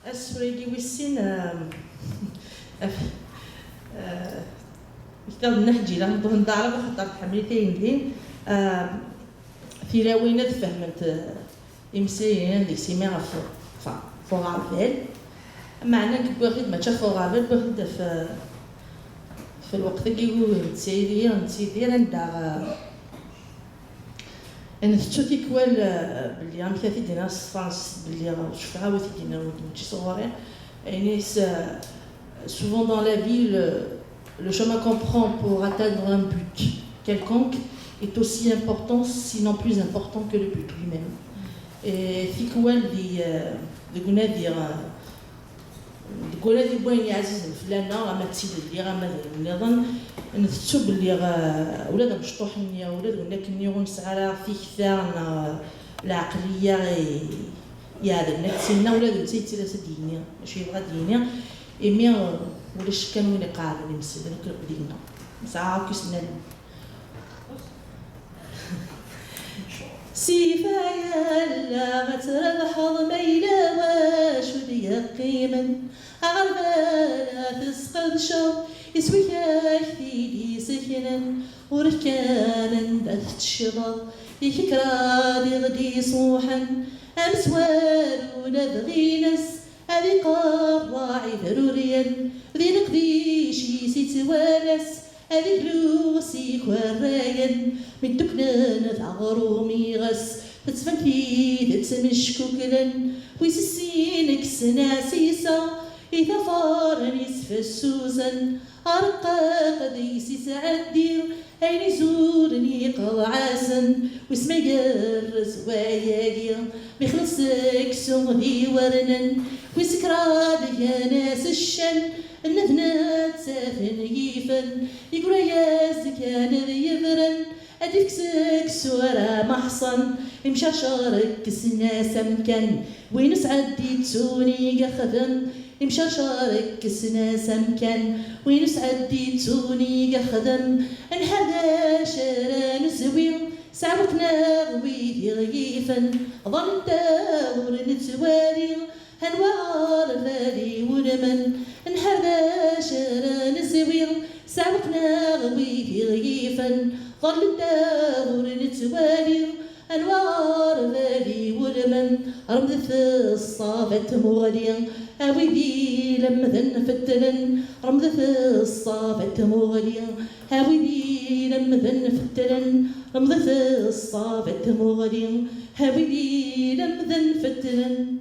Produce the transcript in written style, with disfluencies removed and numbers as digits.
أسفريدي ويسين كتاب نحجي لها نظن دارك وخطرت حملتين دين في راوينة فهمت إمسيين اللي سيميها فوغافيل معنى كبغيت ما تشاف فوغافيل بغيت في الوقت اللي هو نتسيدي عندها أنا تشوفي كوال باللي عم كافي دينا فرانس باللي شفتها وثي دينا ونتي صغيرين يعني souvent dans la vie le chemin qu'on prend pour atteindre un but quelconque est aussi important sinon plus important que le but lui-même et في كوال اللي قلنا دير تقول هذه بوين عزيز فلانه راه ما تسيد اللي راه ما نظن نثتو باللي ولاد مشطوح النية ولاد قلنا كني ونسعى في كثار العقليه يا هذا نكسينا ولاد نسيت ثلاثه دينيه ماشي بغا دينيه ايمي ولاش كانوا اللي قاعد اللي مسد نكرب دينا مسعى كيسنا سيفايا لا غتربح ضميلا واش ودي قيما عربانا تسقط شو يسويك في سكنا وركانا بثت الشباب يفكرا دي غدي صوحا امسوار ونبغي ناس هذي قراعي ضروريا ذي نقدي شي سيتوالس هذي فلوسي كورايا من دكنا تعغرو ميغس تتفنكي تتمشكوكلا ويسسينك سناسيسا إذا فارني سفسوسا أرقى قديسي سعدير أين يزورني قضعاسا واسمي يقرز وياقير بيخلصك سوغي ورنا ويسكراد يا ناس الشن النذنات سافن يفن يقول يا زكان يفرن أديك سكسورة محصن مشاشارك سنا سمكن وين سعدي تسوني قخذن مشاشارك سنا سمكن وين سعدي تسوني قخذن هذا شران زويل سعبتنا غويدي غيفن ظن داور نتوالي هنوار فالي ونمن هذا شران زويل سعبتنا غويدي غيفن ظل الدور نتوالي أنوار ذالي ولمن رمض في الصافة مغليا أوي بي لمذن فتلن رمض في الصافة مغليا أوي بي لمذن فتلن رمض في الصافة مغليا أوي بي لمذن فتلن